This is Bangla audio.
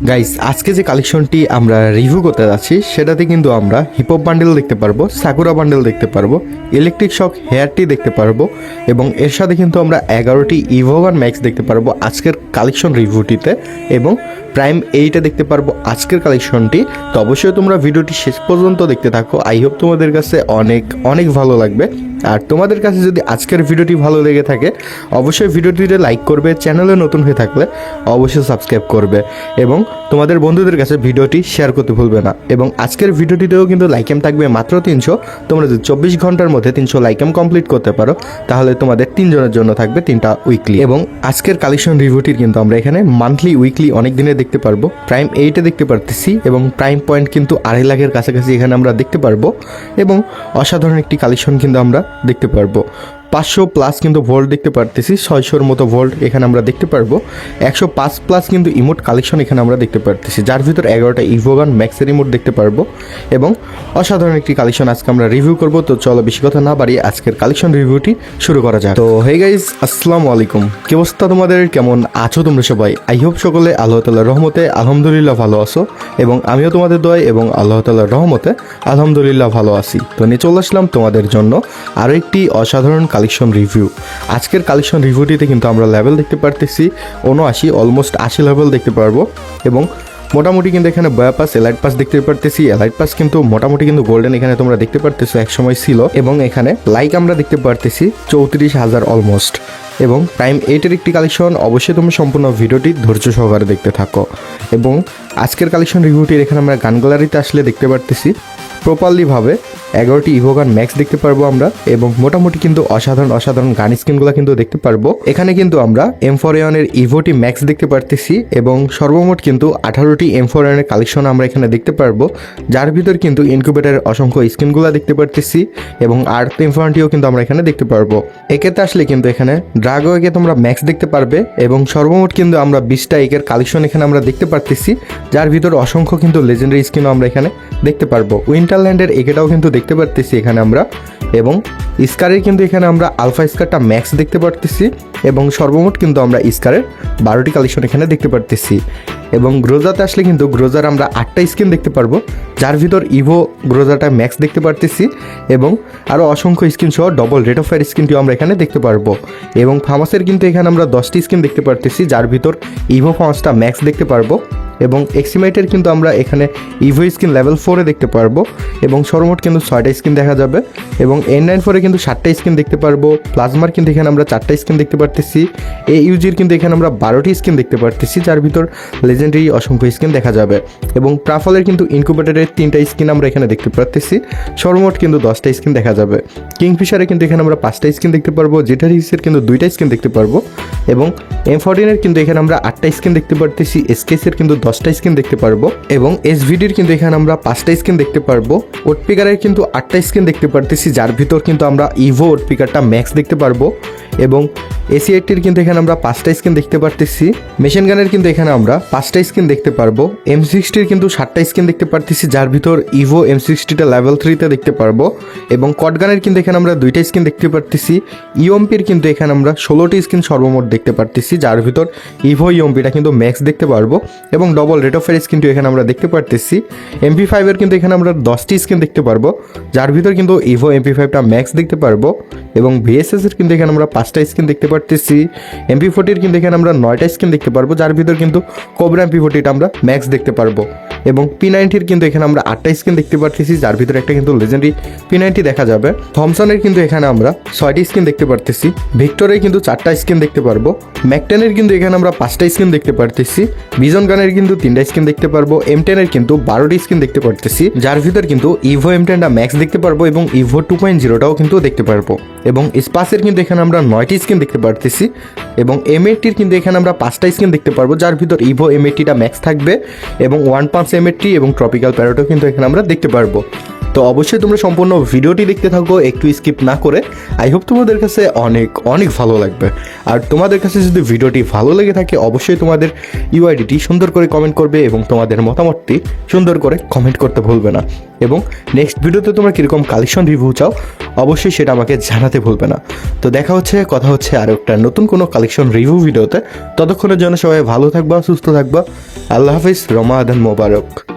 গাইস আজকে যে কালেকশনটি আমরা রিভিউ করতে যাচ্ছি সেটাতে কিন্তু আমরা হিপহপ বান্ডেল দেখতে পারবো, সাকুরা বান্ডেল দেখতে পারবো, ইলেকট্রিক শক হেয়ারটি দেখতে পারবো এবং এর সাথে কিন্তু আমরা 11টি ইভোগান ম্যাক্স দেখতে পারবো আজকের কালেকশন রিভিউটিতে এবং প্রাইম 8 দেখতে পারবো আজকের কালেকশনটি। তো অবশ্যই তোমরা ভিডিওটি শেষ পর্যন্ত দেখতে থাকো। আই হোপ তোমাদের কাছে অনেক অনেক ভালো লাগবে। আর তোমাদের কাছে যদি আজকের ভিডিওটি ভালো লেগে থাকে অবশ্যই ভিডিওটিতে লাইক করবে, চ্যানেলে নতুন হয়ে থাকলে অবশ্যই সাবস্ক্রাইব করবে এবং তোমাদের বন্ধুদের কাছে ভিডিওটি শেয়ার করতে ভুলবে না। এবং আজকের ভিডিওটিতেও কিন্তু লাইকেম থাকবে মাত্র 300। তোমরা যদি 24 ঘন্টার মধ্যে 300 লাইকেম কমপ্লিট করতে পারো তাহলে তোমাদের 3 জনের জন্য থাকবে 3টা উইকলি। এবং আজকের কালেকশন রিভিউটির কিন্তু আমরা এখানে মান্থলি উইকলি অনেক দিনে দেখতে পারবো। প্রাইম 8 দেখতে পারতেছি এবং প্রাইম পয়েন্ট কিন্তু 2.5 লাখের কাছাকাছি এখানে আমরা দেখতে পারবো এবং অসাধারণ একটি কালেকশন কিন্তু আমরা দেখতে পারবো। 500+ কিন্তু ভোল্ট দেখতে পারতেছি, 600-র মতো ভোল্ট এখানে আমরা দেখতে পারবো। 105+ কিন্তু ইমোট কালেকশন এখানে আমরা দেখতে পারতেছি, যার ভিতর 11টা ইভোগান ম্যাক্সের ইমোট দেখতে পারবো এবং অসাধারণ একটি কালেকশন আজকে আমরা রিভিউ করব। তো চলো বেশি কথা না বাড়িয়ে আজকের কালেকশন রিভিউটি শুরু করা যাক। তো হে গাইজ, আসসালামু আলাইকুম। কি অবস্থা তোমাদের, কেমন আছো তোমরা সবাই? আই হোপ সকলে আল্লাহ তাআলার রহমতে আলহামদুলিল্লাহ ভালো আছো এবং আমিও তোমাদের দোয়ায় এবং আল্লাহ তাআলার রহমতে আলহামদুলিল্লাহ ভালো আছি। তো নিয়ে চলে আসলাম তোমাদের জন্য আরও একটি অসাধারণ কালেকশন রিভিউ। আজকের কালেকশন রিভিউটিতে কিন্তু আমরা লেভেল দেখতে পারতেছি 79, অলমোস্ট 80 লেভেল দেখতে পারবো এবং মোটামুটি কিন্তু এখানে বয়া পাস, এলাইট পাস দেখতে পারতেছি। এলাইট পাস কিন্তু মোটামুটি কিন্তু গোল্ডেন এখানে তোমরা দেখতে পারতেছো, এক সময় ছিল। এবং এখানে লাইক আমরা দেখতে পারতেছি 34,000 অলমোস্ট। এবং প্রাইম 8 একটি কালেকশন। অবশ্যই তুমি সম্পূর্ণ ভিডিওটি ধৈর্য সহকারে দেখতে থাকো। এবং আজকের কালেকশন রিভিউটির এখানে আমরা গান গ্যালারিতে আসলে দেখতে পারতেছি প্রপারলিভাবে 11টি ইভোগান ম্যাক্স দেখতে পারবো আমরা এবং মোটামুটি কিন্তু অসাধারণ গান স্কিনগুলো কিন্তু দেখতে পারবো। এখানে কিন্তু আমরা M4A1 এর ইভোটি ম্যাক্স দেখতে পারতেছি এবং সর্বমোট কিন্তু 18টি M4A1 এর কালেকশন আমরা এখানে দেখতে পারবো, যার ভিতর কিন্তু ইনকিউবেটরের অসংখ্য স্কিনগুলো দেখতে পারতেছি এবং আর্থ M4টিও কিন্তু আমরা এখানে দেখতে পারবো। একেতে আসলে কিন্তু এখানে ড্রাগো একে তোমরা ম্যাক্স দেখতে পারবে এবং সর্বমোট কিন্তু আমরা 20টা একের কালেকশন এখানে আমরা দেখতে পারতেছি, যার ভিতর অসংখ্য কিন্তু লেজেন্ডারি স্কিনও আমরা এখানে দেখতে পারবো। উইন্টারল্যান্ডের একেটাও কিন্তু দেখতে পারতেছি এখানে আমরা এবং স্কারের কিন্তু এখানে আমরা আলফা স্কারটা ম্যাক্স দেখতে পারতেছি এবং সর্বমোট কিন্তু আমরা স্কারের 12টি কালেকশন এখানে দেখতে পারতেছি। এবং গ্রোজাতে আসলে কিন্তু গ্রোজার আমরা 8টা স্কিন দেখতে পারবো, যার ভিতর ইভো গ্রোজাটা ম্যাক্স দেখতে পারতেছি এবং আরও অসংখ্য স্কিন সহ ডবল রেট অফ ফায়ার স্কিনটিও আমরা এখানে দেখতে পারবো। এবং ফামাসের কিন্তু এখানে আমরা 10টি স্কিন দেখতে পারতেছি, যার ভিতর ইভো ফামাসটা ম্যাক্স দেখতে পারবো এবং এক্সিমাইটের কিন্তু আমরা এখানে ইভো স্কিন লেভেল 4-এ দেখতে পারবো এবং সর্বমোট কিন্তু 6টা স্কিন দেখা যাবে। এবং N94-এ কিন্তু 7টা স্কিন দেখতে পারবো। প্লাজমার কিন্তু এখানে আমরা 4টা স্কিন দেখতে পারতেছি। AUG'র কিন্তু এখানে আমরা 12টি স্কিন দেখতে পারতেছি, যার ভিতর লেজেন্ডারি অসংখ্য স্কিন দেখা যাবে। এবং ট্রাফলের কিন্তু ইনকিউবেটরের 3টা স্কিন আমরা এখানে দেখতে পারতেছি, সর্বমোট কিন্তু 10টা স্কিন দেখা যাবে। কিংফিশারে কিন্তু এখানে আমরা 5টা স্কিন দেখতে পারবো। জেটারিসের কিন্তু 2টা স্কিন দেখতে পারবো এবং M14-এর কিন্তু এখানে আমরা 8টা স্কিন দেখতে পারতেছি। SKS-এর কিন্তু 10টা স্কিন দেখতে পারবো এবং SVD-র কিন্তু এখানে আমরা 5টা স্কিন দেখতে পারবো। ওটপিকারের কিন্তু 8টা স্কিন দেখতে পারতেছি, যার ভিতর কিন্তু আমরা ইভো ওটপিকারটা ম্যাক্স দেখতে পারবো এবং AC80-র কিন্তু এখানে আমরা 5টা স্কিন দেখতে পারতেছি। মেশিন গানের কিন্তু এখানে আমরা 5টা স্কিন দেখতে পারবো। M60-র কিন্তু 7টা স্কিন দেখতে পারতেছি, যার ভিতর ইভো M60টা লেভেল 3-তে দেখতে পারবো এবং কটগানের কিন্তু এখানে আমরা 2টা স্কিন দেখতে পারতেছি। ইওমপির কিন্তু এখানে আমরা 16টি স্কিন সর্বমোট দেখতে পারতেছি, যার ভিতর ইভো ইওমপিটা কিন্তু ম্যাক্স দেখতে পারবো এবং ডবল রেট অফ ফায়ার স্কিনটিও এখানে আমরা দেখতে পারতেছি। MP5-এর কিন্তু এখানে আমরা 10টি স্কিন দেখতে পারবো, যার ভিতর কিন্তু ইভো MP5টা ম্যাক্স দেখতে পারবো এবং VSS-এর কিন্তু এখানে আমরা 5টা স্কিন দেখতে পারতেছি। MP40-র কিন্তু এখানে আমরা 9টা স্কিন দেখতে পারবো, যার ভিতর কিন্তু কোবরা MP40টা আমরা ম্যাক্স দেখতে পারবো এবং P90-র কিন্তু এখানে আমরা 8টা স্কিন দেখতে পারতেছি, যার ভিতরে একটা কিন্তু লেজেন্ডারি P90 দেখা যাবে। থমসনের কিন্তু এখানে আমরা 6টি স্কিন দেখতে পারতেছি। ভিক্টরের কিন্তু 4টা স্কিন দেখতে পারবো। ম্যাকটেনের কিন্তু এখানে আমরা 5টা স্কিন দেখতে পারতেছি। বিজন গানের কিন্তু 3টা স্কিন দেখতে পারবো। M10-এর কিন্তু 12টি স্কিন দেখতে পারতেছি, যার ভিতর কিন্তু ইভো M10টা ম্যাক্স দেখতে পারবো এবং ইভো 2.0টাও কিন্তু দেখতে পারবো। এবং স্পাসের কিন্তু এখানে আমরা 9টি স্কিন দেখতে পারতেছি এবং M80-র কিন্তু এখানে আমরা 5টা স্কিন দেখতে পারবো, যার ভিতর ইভো M80টা ম্যাক্স থাকবে এবং ওয়ান পাঞ্চ M80 এবং ট্রপিক্যাল প্যারোটও কিন্তু এখানে আমরা দেখতে পারবো। তো অবশ্যই তোমরা সম্পূর্ণ ভিডিওটি দেখতে থাকো, একটু স্কিপ না করে। আই হোপ তোমাদের কাছে অনেক অনেক ভালো লাগবে। আর তোমাদের কাছে যদি ভিডিওটি ভালো লেগে থাকে অবশ্যই তোমাদের ইউআইডিটি সুন্দর করে কমেন্ট করবে এবং তোমাদের মতামতটি সুন্দর করে কমেন্ট করতে ভুলবে না। এবং নেক্সট ভিডিওতে তোমরা কীরকম কালেকশন রিভিউ চাও অবশ্যই সেটা আমাকে জানাতে ভুলবে না। তো কথা হচ্ছে আর একটা নতুন কোনো কালেকশন রিভিউ ভিডিওতে। ততক্ষণের জন্য সবাই ভালো থাকবা, সুস্থ থাকবা। আল্লাহ হাফিজ, রমাদান মোবারক।